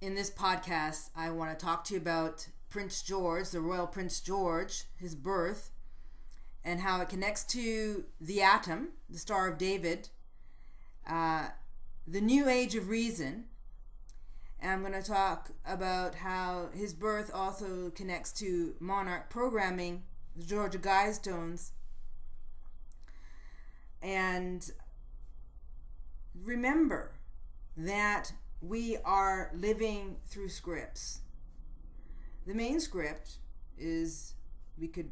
In this podcast, I want to talk to you about Prince George, the Royal Prince George, his birth, and how it connects to the atom, the Star of David, the New Age of Reason, and I'm going to talk about how his birth also connects to monarch programming, the Georgia Guidestones, and remember that we are living through scripts. The main script is, we could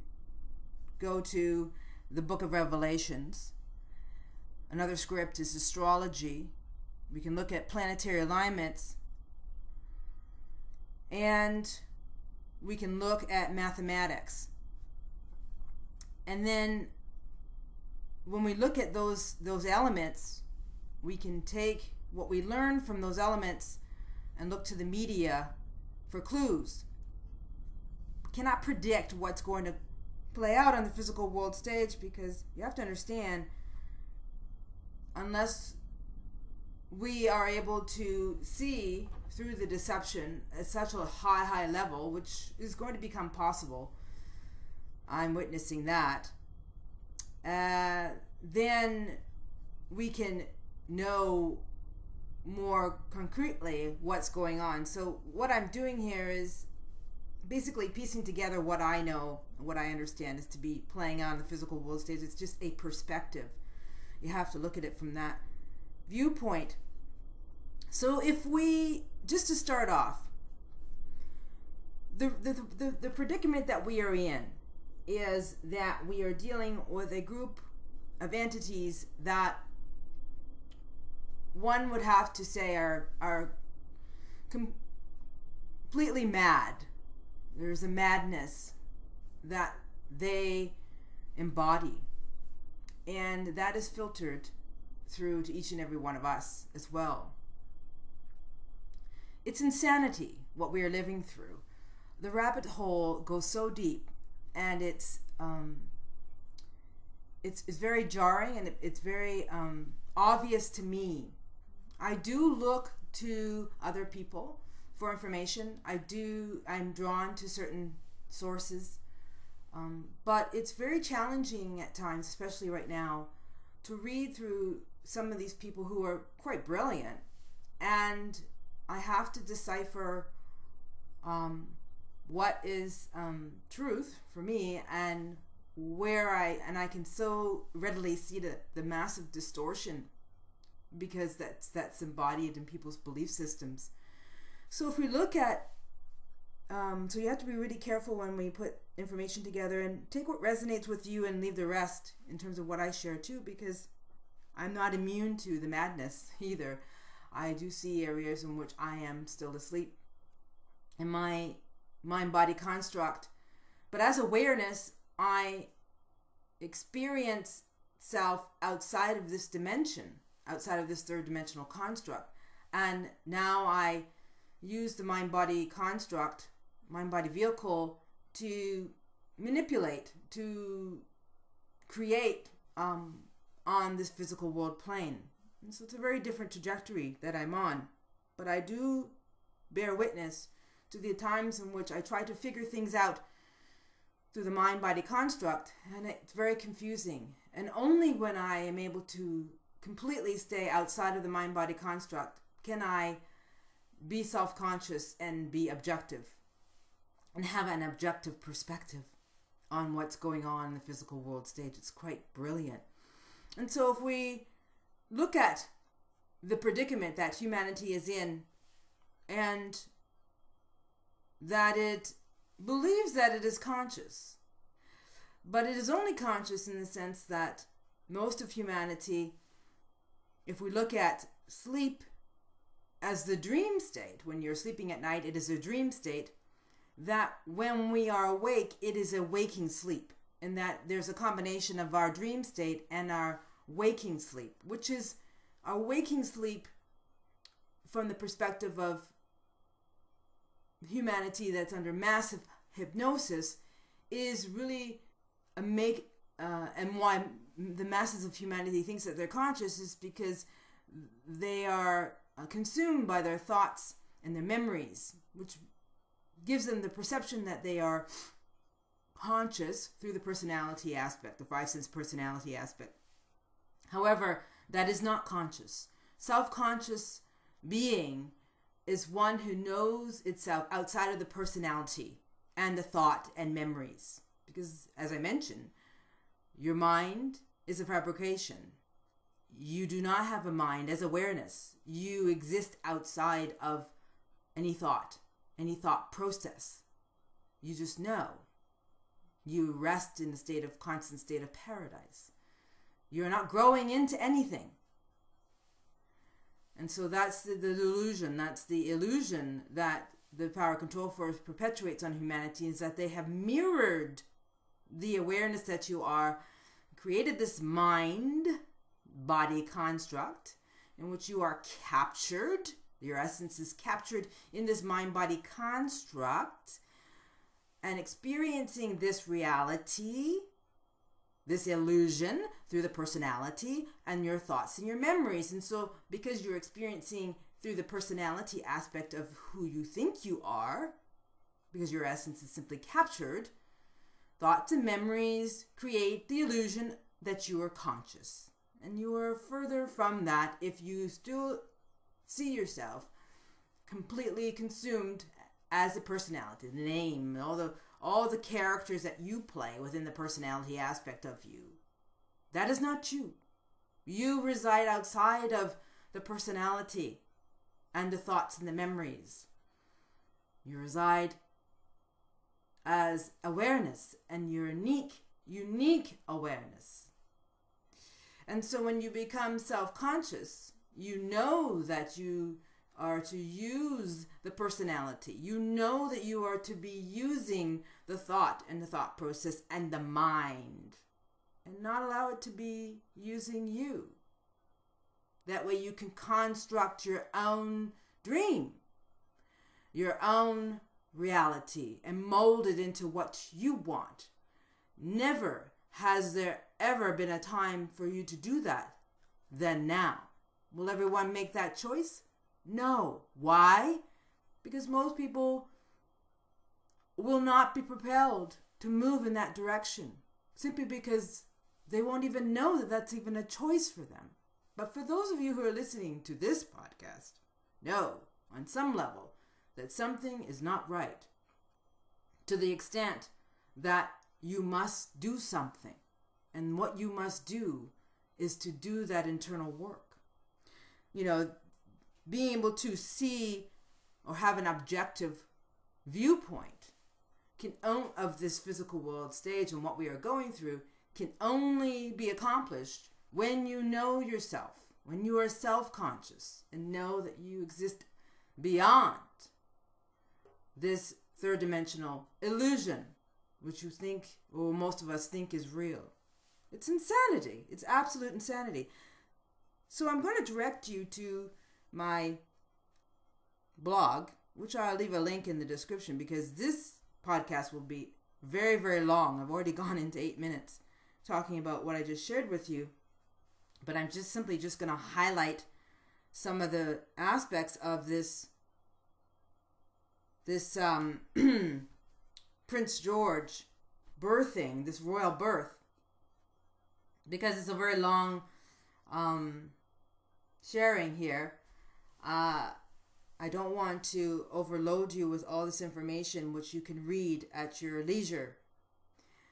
go to the Book of Revelations. Another script is astrology. We can look at planetary alignments. And we can look at mathematics. And then when we look at those elements, we can take what we learn from those elements and look to the media for clues. We cannot predict what's going to play out on the physical world stage, because you have to understand, unless we are able to see through the deception at such a high level, which is going to become possible, I'm witnessing that, then we can know more concretely what's going on. So what I'm doing here is basically piecing together what I know, what I understand is to be playing out on the physical world stage. It's just a perspective. You have to look at it from that viewpoint. So if we, just to start off, the predicament that we are in is that we are dealing with a group of entities that one would have to say are completely mad. There's a madness that they embody, and that is filtered through to each and every one of us as well. It's insanity what we are living through. The rabbit hole goes so deep, and it's very jarring, and it's very obvious to me. I do look to other people for information. I'm drawn to certain sources, but it's very challenging at times, especially right now, to read through some of these people who are quite brilliant, and I have to decipher what is truth for me, and where I can so readily see the massive distortion, because that's embodied in people's belief systems. So if we look at, so you have to be really careful when we put information together, and take what resonates with you and leave the rest in terms of what I share too, because I'm not immune to the madness either. I do see areas in which I am still asleep in my mind-body construct. But as awareness, I experience self outside of this dimension, outside of this third dimensional construct. And now I use the mind-body construct, mind-body vehicle, to manipulate, to create on this physical world plane. And so it's a very different trajectory that I'm on. But I do bear witness to the times in which I try to figure things out through the mind-body construct, and it's very confusing. And only when I am able to completely stay outside of the mind-body construct can I be self-conscious and be objective and have an objective perspective on what's going on in the physical world stage. It's quite brilliant. And so if we look at the predicament that humanity is in, and that it believes that it is conscious, but it is only conscious in the sense that most of humanity, if we look at sleep as the dream state, when you're sleeping at night, it is a dream state, that when we are awake, it is a waking sleep, and that there's a combination of our dream state and our waking sleep, which is our waking sleep from the perspective of humanity that's under massive hypnosis, is really a and why the masses of humanity thinks that they're conscious is because they are consumed by their thoughts and their memories, which gives them the perception that they are conscious through the personality aspect, the five sense personality aspect. However, that is not conscious. Self-conscious being is one who knows itself outside of the personality and the thought and memories. Because, as I mentioned, your mind is a fabrication. You do not have a mind as awareness. You exist outside of any thought process. You just know. You rest in the state of constant state of paradise. You're not growing into anything. And so that's the delusion. That's the illusion that the power control force perpetuates on humanity, is that they have mirrored the awareness that you are, created this mind-body construct in which you are captured. Your essence is captured in this mind-body construct and experiencing this reality, this illusion, through the personality and your thoughts and your memories. And so because you're experiencing through the personality aspect of who you think you are, because your essence is simply captured, thoughts and memories create the illusion that you are conscious. And you are further from that if you still see yourself completely consumed as a personality, the name, all the characters that you play within the personality aspect of you. That is not you. You reside outside of the personality and the thoughts and the memories. You reside as awareness, and your unique awareness. And so when you become self-conscious, you know that you are to use the personality. You know that you are to be using the thought and the thought process and the mind, and not allow it to be using you. That way you can construct your own dream, your own reality, and mold it into what you want. Never has there ever been a time for you to do that than now. Will everyone make that choice? No. Why? Because most people will not be propelled to move in that direction, simply because they won't even know that that's even a choice for them. But for those of you who are listening to this podcast, know on some level that something is not right, to the extent that you must do something. And what you must do is to do that internal work. You know, being able to see or have an objective viewpoint of this physical world stage and what we are going through can only be accomplished when you know yourself, when you are self-conscious and know that you exist beyond this third dimensional illusion, which you think, or most of us think, is real. It's insanity. It's absolute insanity. So I'm going to direct you to my blog, which I'll leave a link in the description, because this podcast will be very, very long. I've already gone into 8 minutes talking about what I just shared with you, but I'm just simply just going to highlight some of the aspects of this Prince George birthing, this royal birth, because it's a very long sharing here. I don't want to overload you with all this information, which you can read at your leisure.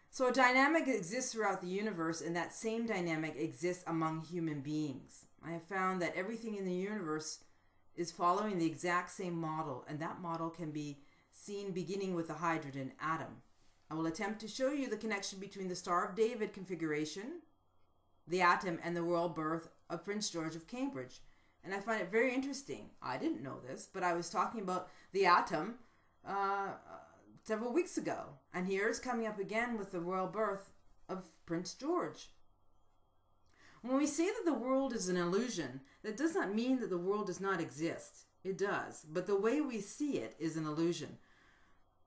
So a dynamic exists throughout the universe, and that same dynamic exists among human beings. I have found that everything in the universe is following the exact same model, and that model can be seen beginning with the hydrogen atom. I will attempt to show you the connection between the Star of David configuration, the atom, and the royal birth of Prince George of Cambridge. And I find it very interesting. I didn't know this, but I was talking about the atom several weeks ago. And here it's coming up again with the royal birth of Prince George. When we say that the world is an illusion, that does not mean that the world does not exist. It does. But the way we see it is an illusion.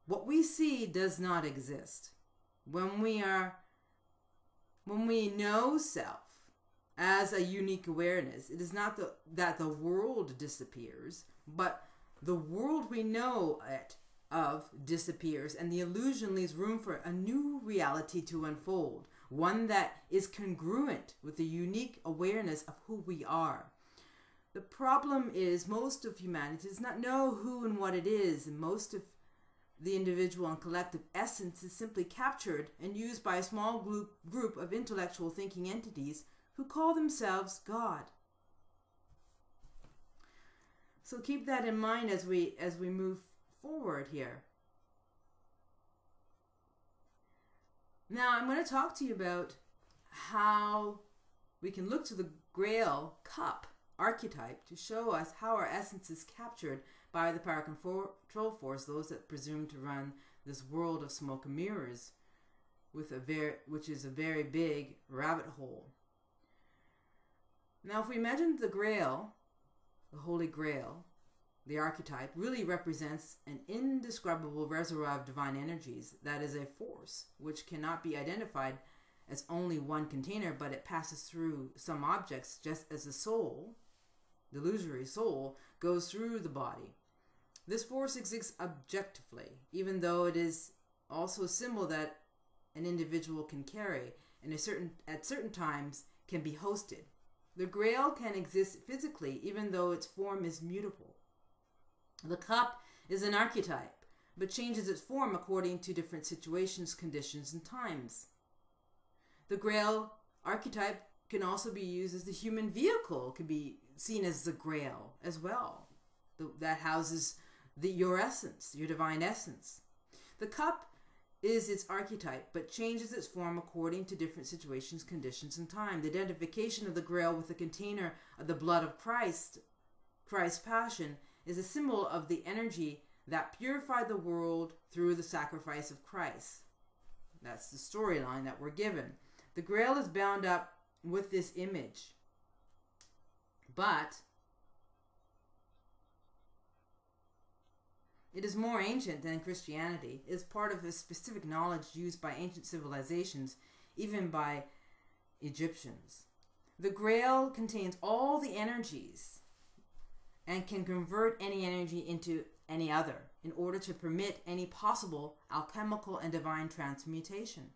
What we see does not exist. When we know self as a unique awareness, it is not that the world disappears, but the world we know it of disappears, and the illusion leaves room for a new reality to unfold, one that is congruent with the unique awareness of who we are. The problem is most of humanity does not know who and what it is, and most of the individual and collective essence is simply captured and used by a small group of intellectual thinking entities who call themselves God. So keep that in mind as we move forward here. Now I'm going to talk to you about how we can look to the Grail cup archetype to show us how our essence is captured by the power control force, those that presume to run this world of smoke and mirrors, which is a very big rabbit hole. Now, if we imagine the Grail, the Holy Grail, the archetype, really represents an indescribable reservoir of divine energies that is a force which cannot be identified as only one container, but it passes through some objects just as the soul, the illusory soul, goes through the body. This force exists objectively, even though it is also a symbol that an individual can carry and at certain times can be hosted. The Grail can exist physically, even though its form is mutable. The cup is an archetype, but changes its form according to different situations, conditions, and times. The Grail archetype can also be used as the human vehicle, can be seen as the Grail as well. That houses your essence, your divine essence. The cup is its archetype, but changes its form according to different situations, conditions, and time. The identification of the Grail with the container of the blood of Christ, Christ's passion, is a symbol of the energy that purified the world through the sacrifice of Christ. That's the storyline that we're given. The Grail is bound up with this image, but it is more ancient than Christianity. It is part of a specific knowledge used by ancient civilizations, even by Egyptians. The Grail contains all the energies and can convert any energy into any other in order to permit any possible alchemical and divine transmutation.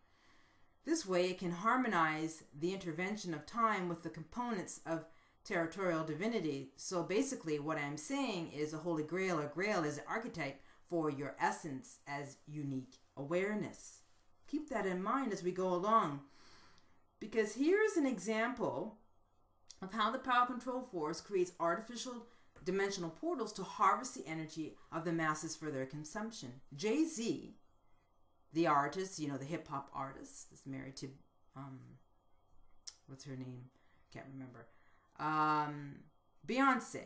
This way it can harmonize the intervention of time with the components of territorial divinity. So basically what I'm saying is a Holy Grail or Grail is an archetype for your essence as unique awareness. Keep that in mind as we go along, because here's an example of how the power control force creates artificial dimensional portals to harvest the energy of the masses for their consumption. Jay-Z, the artist, the hip-hop artist, is married to, what's her name? Can't remember. Beyonce.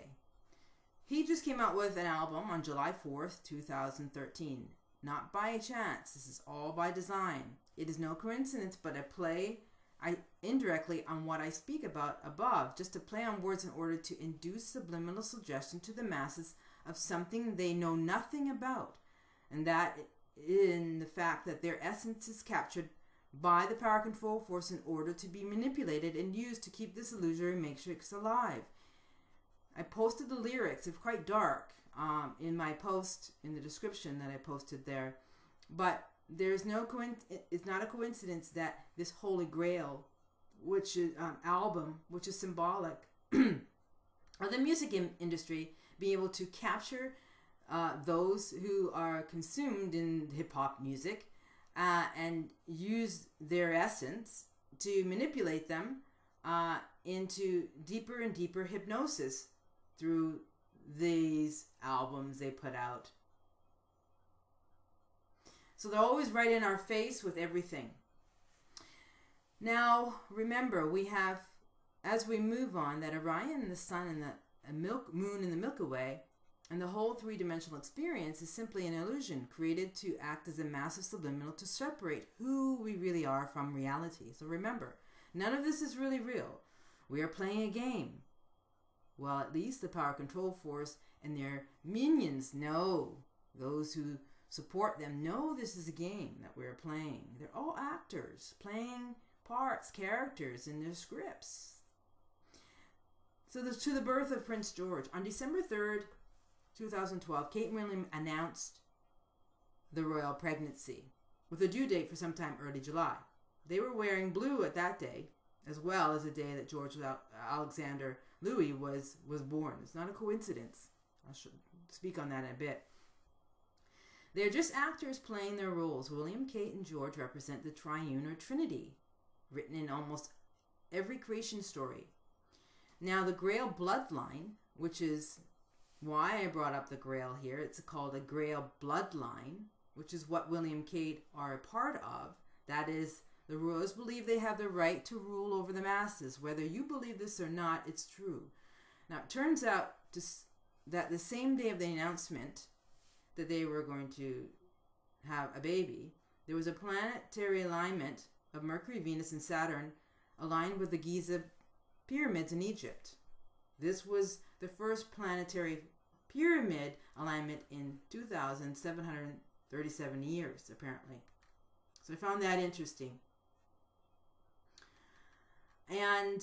He just came out with an album on July 4th, 2013. Not by chance. This is all by design. It is no coincidence, but a play indirectly on what I speak about above, just to play on words in order to induce subliminal suggestion to the masses of something they know nothing about, and that in the fact that their essence is captured by the power control force in order to be manipulated and used to keep this illusory matrix alive. I posted the lyrics. It's quite dark in my post, in the description that I posted there, but there's no it's not a coincidence that this Holy Grail, which is album, which is symbolic of the music industry, being able to capture those who are consumed in hip-hop music and use their essence to manipulate them into deeper and deeper hypnosis through these albums they put out. So they're always right in our face with everything. Now, remember, we have, as we move on, that Orion and the Sun and the Moon in the Milky Way and the whole three-dimensional experience is simply an illusion created to act as a massive subliminal to separate who we really are from reality. So remember, none of this is really real. We are playing a game. Well, at least the power control force and their minions know, those who support them know this is a game that we're playing. They're all actors playing parts, characters in their scripts. So to the birth of Prince George. On December 3rd, 2012, Kate and William announced the royal pregnancy with a due date for sometime early July. They were wearing blue at that day, as well as the day that George Alexander Louis was born. It's not a coincidence. I'll speak on that in a bit. They're just actors playing their roles. William, Kate, and George represent the triune or trinity, written in almost every creation story. Now, the Grail bloodline, which is why I brought up the Grail here, it's called a Grail bloodline, which is what William and Kate are a part of. That is, the royals believe they have the right to rule over the masses. Whether you believe this or not, it's true. Now, it turns out that the same day of the announcement that they were going to have a baby, there was a planetary alignment of Mercury, Venus, and Saturn aligned with the Giza pyramids in Egypt. This was the first planetary pyramid alignment in 2,737 years, apparently. So I found that interesting. And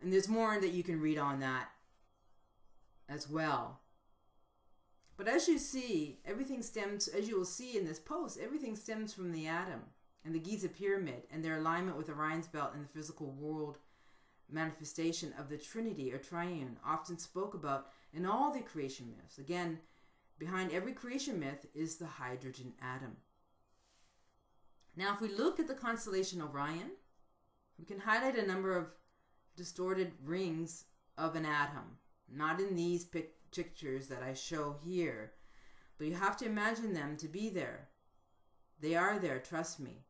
there's more that you can read on that as well. But as you see, everything stems, as you will see in this post, everything stems from the atom and the Giza pyramid and their alignment with Orion's belt and the physical world manifestation of the trinity or triune, often spoke about in all the creation myths. Again, behind every creation myth is the hydrogen atom. Now, if we look at the constellation Orion, we can highlight a number of distorted rings of an atom. Not in these pictures that I show here, but you have to imagine them to be there. They are there, trust me.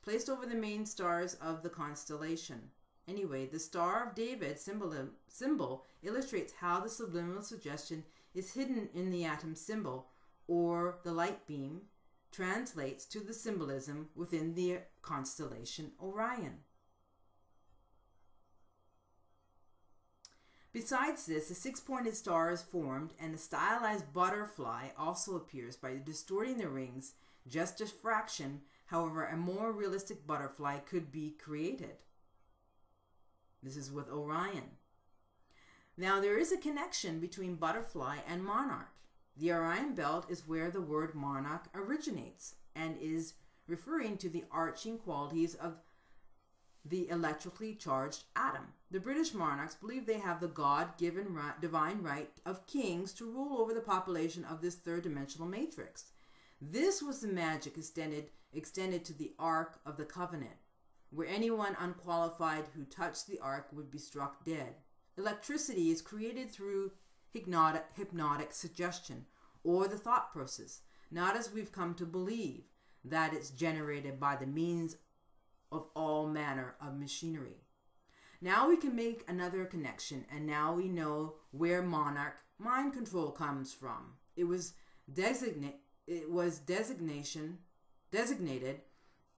Placed over the main stars of the constellation. Anyway, the Star of David symbol illustrates how the subliminal suggestion is hidden in the atom symbol, or the light beam translates to the symbolism within the constellation Orion. Besides this, a six-pointed star is formed, and a stylized butterfly also appears by distorting the rings just a fraction. However, a more realistic butterfly could be created. This is with Orion. Now, there is a connection between butterfly and monarch. The Orion belt is where the word monarch originates and is referring to the arching qualities of the electrically charged atom. The British monarchs believe they have the God-given divine right of kings to rule over the population of this third-dimensional matrix. This was the magic extended to the Ark of the Covenant, where anyone unqualified who touched the Ark would be struck dead. Electricity is created through hypnotic suggestion, or the thought process, not as we've come to believe, that it's generated by the means of all manner of machinery. Now we can make another connection, and now we know where monarch mind control comes from. It was designated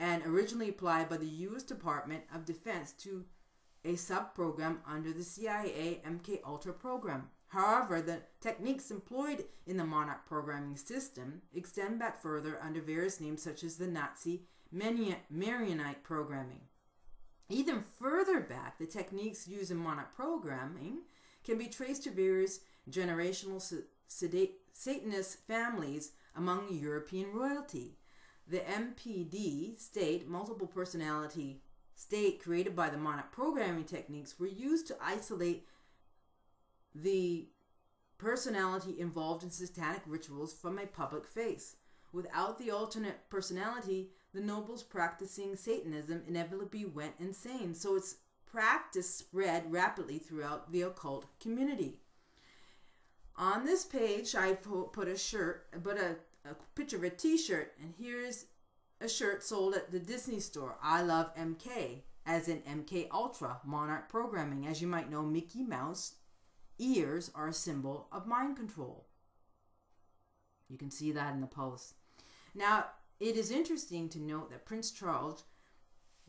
and originally applied by the U.S. Department of Defense to a sub-program under the CIA MK Ultra program. However, the techniques employed in the monarch programming system extend back further under various names such as the Nazi Marionite programming. Even further back, the techniques used in monarch programming can be traced to various generational Satanist families among European royalty. The MPD state, multiple personality state created by the monarch programming techniques, were used to isolate the personality involved in satanic rituals from a public face. Without the alternate personality, the nobles practicing Satanism inevitably went insane, so its practice spread rapidly throughout the occult community. On this page, I put a picture of a t-shirt, and here's a shirt sold at the Disney store. I love MK, as in MK Ultra, monarch programming. As you might know, Mickey Mouse ears are a symbol of mind control. You can see that in the post. Now, it is interesting to note that Prince Charles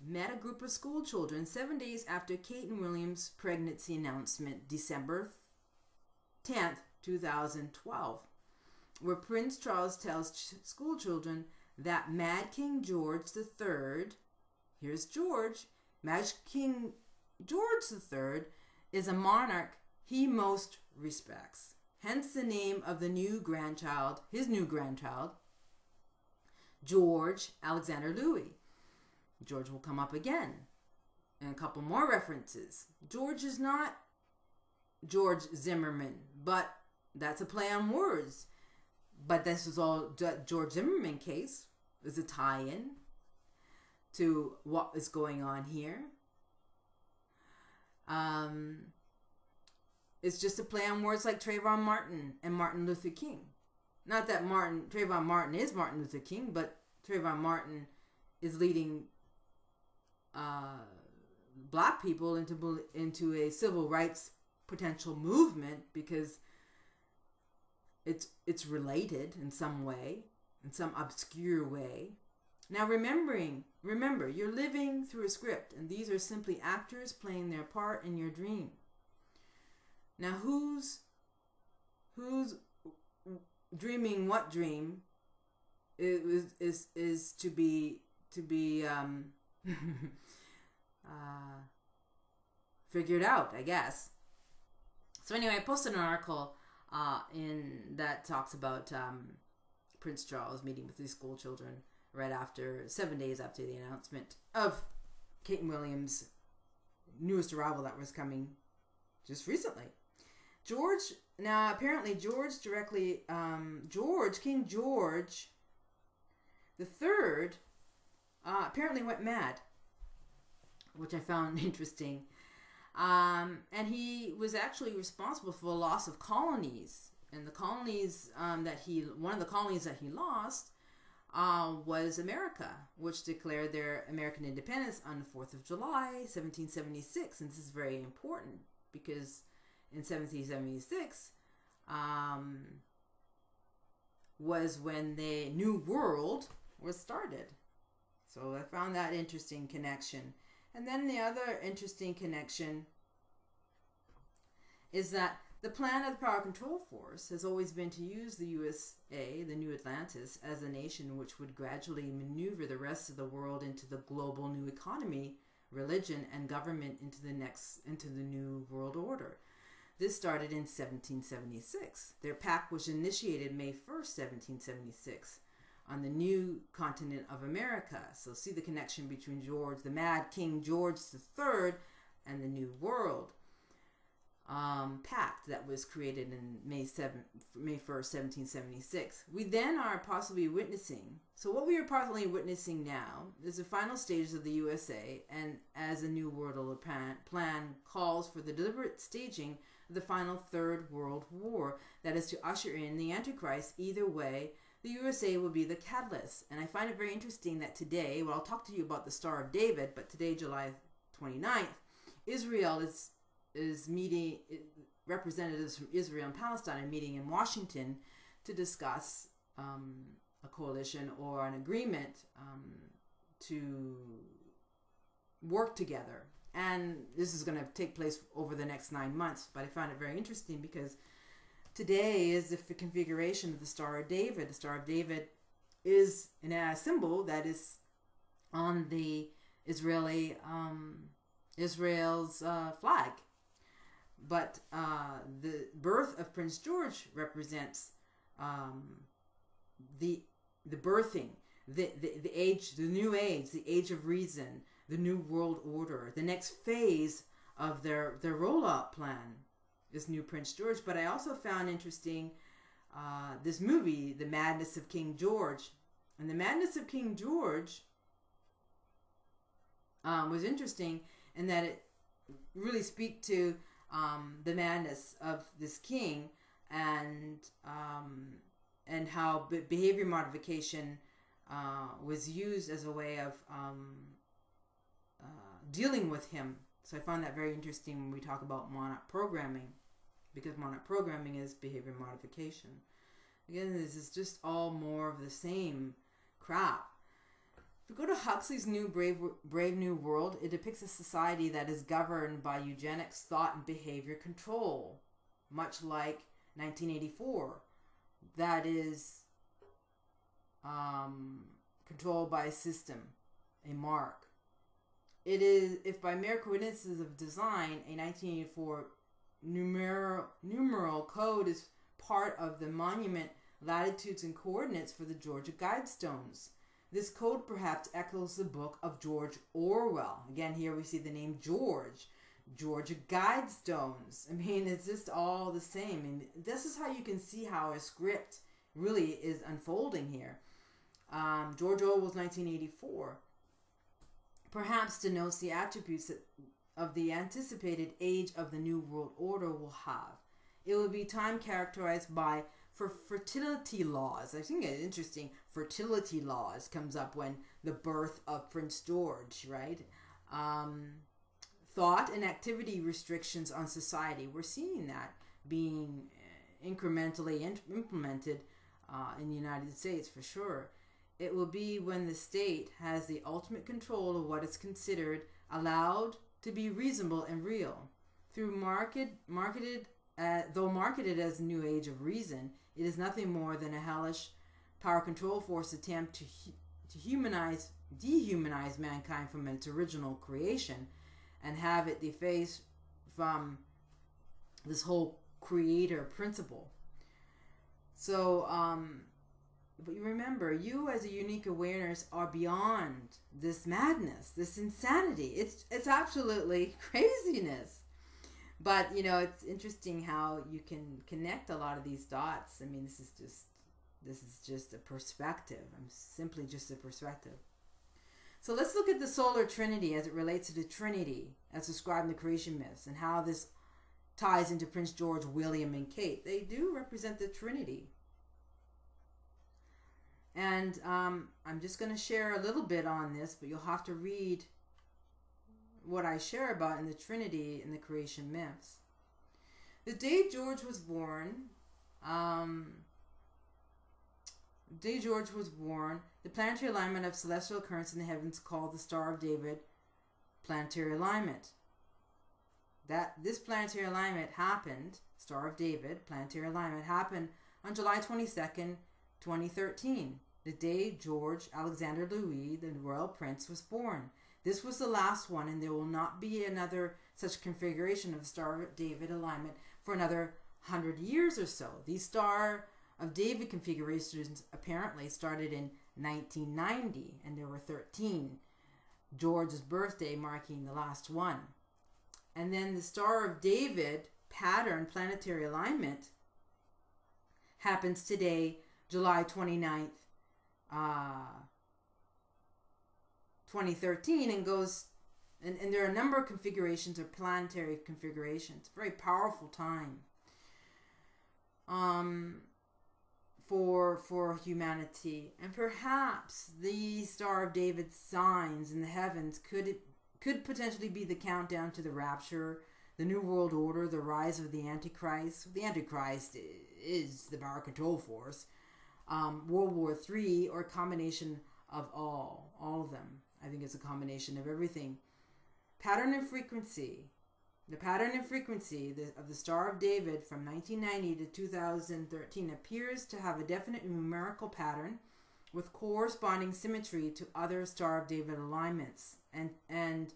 met a group of school children 7 days after Kate and William's pregnancy announcement, December 10th, 2012, where Prince Charles tells school children that Mad King George III, here's George, Mad King George III is a monarch he most respects. Hence the name of the new grandchild, his new grandchild, George Alexander Louis. George will come up again. And a couple more references. George is not George Zimmerman, but that's a play on words. But this is all George Zimmerman case is a tie-in to what is going on here. It's just a play on words like Trayvon Martin and Martin Luther King. Not that Trayvon Martin is Martin Luther King, but Trayvon Martin is leading black people into a civil rights potential movement because it's related in some way, in some obscure way. Now remember, you're living through a script, and these are simply actors playing their part in your dream. Now who's dreaming what dream is to be figured out, I guess. So anyway, I posted an article that talks about Prince Charles meeting with these school children right after 7 days after the announcement of Kate and Williams' newest arrival that was coming just recently. Apparently King George the Third apparently went mad, which I found interesting. And he was actually responsible for the loss of colonies. And the colonies one of the colonies that he lost was America, which declared their American independence on the 4th of July, 1776. And this is very important because in 1776 was when the New World was started. So I found that interesting connection. And then the other interesting connection is that the plan of the Power Control Force has always been to use the USA, the New Atlantis, as a nation which would gradually maneuver the rest of the world into the global new economy, religion, and government into the New World Order. This started in 1776. Their pact was initiated May 1st, 1776. On the new continent of America. So see the connection between the Mad King George III and the New World pact that was created in May 1st, 1776. We then are possibly witnessing. So what we are possibly witnessing now is the final stages of the USA, and as the New World Order plan calls for the deliberate staging of the final Third World War that is to usher in the Antichrist. Either way, the USA will be the catalyst. And I find it very interesting that today, I'll talk to you about the Star of David, but today, July 29th, Israel is meeting, representatives from Israel and Palestine are meeting in Washington to discuss a coalition or an agreement to work together. And this is going to take place over the next 9 months, but I found it very interesting because today is the configuration of the Star of David. The Star of David is a symbol that is on the Israel's flag. But the birth of Prince George represents the birthing, the age, the new age, the age of reason, the new world order, the next phase of their rollout plan. This new Prince George. But I also found interesting this movie, The Madness of King George. And The Madness of King George was interesting in that it really speak to the madness of this king and how behavior modification was used as a way of dealing with him. So I found that very interesting when we talk about monarch programming, because monarch programming is behavior modification. Again, this is just all more of the same crap. If we go to Huxley's Brave New World, it depicts a society that is governed by eugenics, thought, and behavior control, much like 1984. That is controlled by a system, a mark. It is, if by mere coincidences of design, a 1984 numeral code is part of the monument latitudes and coordinates for the Georgia Guidestones. This code perhaps echoes the book of George Orwell. Again, here we see the name George. Georgia Guidestones. I mean, it's just all the same. And this is how you can see how a script really is unfolding here. George Orwell's 1984 perhaps denotes the attributes of the anticipated age of the New World Order will have. It will be time characterized by fertility laws. I think it's interesting. Fertility laws comes up when the birth of Prince George, right? Thought and activity restrictions on society. We're seeing that being incrementally implemented in the United States for sure. It will be when the state has the ultimate control of what is considered allowed to be reasonable and real. Though marketed as New Age of Reason, it is nothing more than a hellish power control force attempt to dehumanize mankind from its original creation and have it defaced from this whole creator principle. So, but you remember, you as a unique awareness are beyond this madness, this insanity. It's absolutely craziness. But, it's interesting how you can connect a lot of these dots. I mean, this is just a perspective. I'm simply just a perspective. So let's look at the solar trinity as it relates to the Trinity as described in the creation myths and how this ties into Prince George, William, and Kate. They do represent the Trinity. And I'm just going to share a little bit on this, but you'll have to read what I share about in the Trinity in the creation myths. The day George was born, the planetary alignment of celestial occurrence in the heavens called the Star of David planetary alignment. This planetary alignment happened, Star of David planetary alignment happened on July 22nd, 2013, the day George Alexander Louis, the royal prince, was born. This was the last one, and there will not be another such configuration of Star of David alignment for another 100 years or so. These Star of David configurations apparently started in 1990, and there were 13. George's birthday marking the last one. And then the Star of David pattern planetary alignment happens today, July 29th, 2013, and goes, and there are a number of configurations of planetary configurations. Very powerful time for humanity. And perhaps the Star of David signs in the heavens could potentially be the countdown to the rapture, the New World Order, the rise of the Antichrist. The Antichrist is the power control force. World War III, or a combination of all of them. I think it's a combination of everything. Pattern and frequency. The pattern and frequency of the Star of David from 1990 to 2013 appears to have a definite numerical pattern with corresponding symmetry to other Star of David alignments and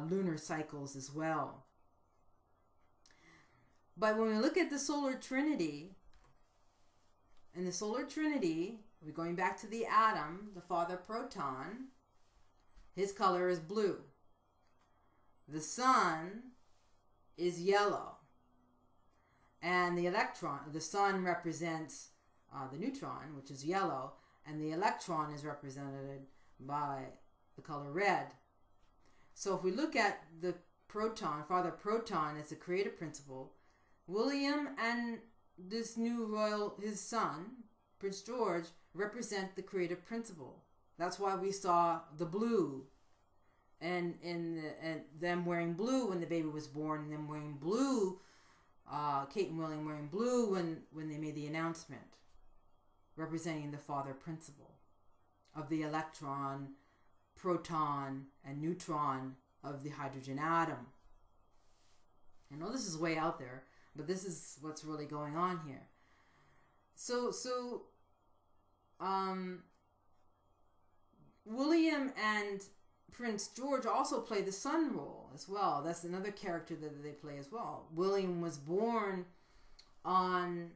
lunar cycles as well. But when we look at the solar trinity, in the solar trinity, we're going back to the atom, the father proton. His color is blue. The sun is yellow. And the electron, the sun represents the neutron, which is yellow, and the electron is represented by the color red. So if we look at the proton, father proton as the creative principle, William and this new royal, his son, Prince George, represent the creative principle. That's why we saw the blue, and them wearing blue when the baby was born, and them wearing blue, Kate and William wearing blue when they made the announcement, representing the father principle of the electron, proton, and neutron of the hydrogen atom. I know this is way out there, but this is what's really going on here. So William and Prince George also play the sun role as well. That's another character that they play as well. William was born on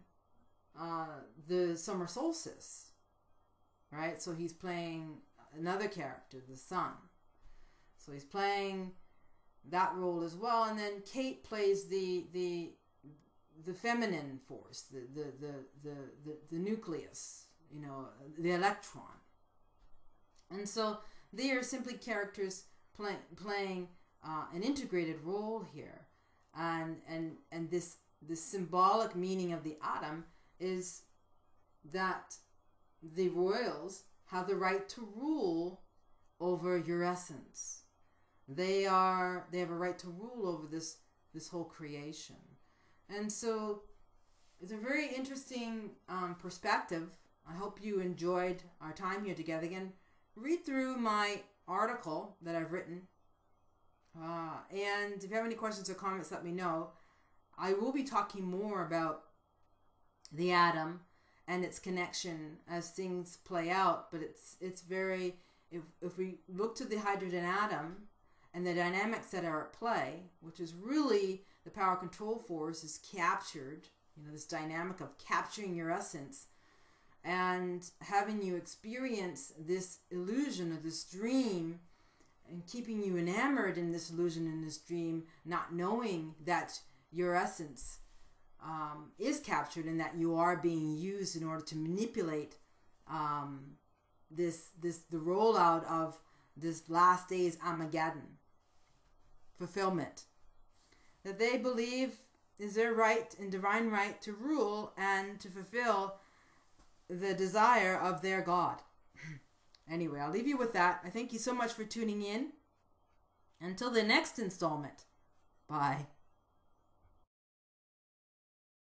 the summer solstice, right? So he's playing another character, the sun. So he's playing that role as well. And then Kate plays the feminine force, the nucleus, you know, the electron. And so they are simply characters playing an integrated role here. And this symbolic meaning of the atom is that the royals have the right to rule over your essence. They have a right to rule over this whole creation. And so it's a very interesting perspective. I hope you enjoyed our time here together. Again, read through my article that I've written. And if you have any questions or comments, let me know. I will be talking more about the atom and its connection as things play out. But it's very, if we look to the hydrogen atom and the dynamics that are at play, which is really the power control force is captured, you know, this dynamic of capturing your essence and having you experience this illusion or this dream and keeping you enamored in this illusion, in this dream, not knowing that your essence is captured and that you are being used in order to manipulate the rollout of this last day's Armageddon fulfillment. That they believe is their right and divine right to rule and to fulfill the desire of their God. Anyway, I'll leave you with that. I thank you so much for tuning in. Until the next installment. Bye.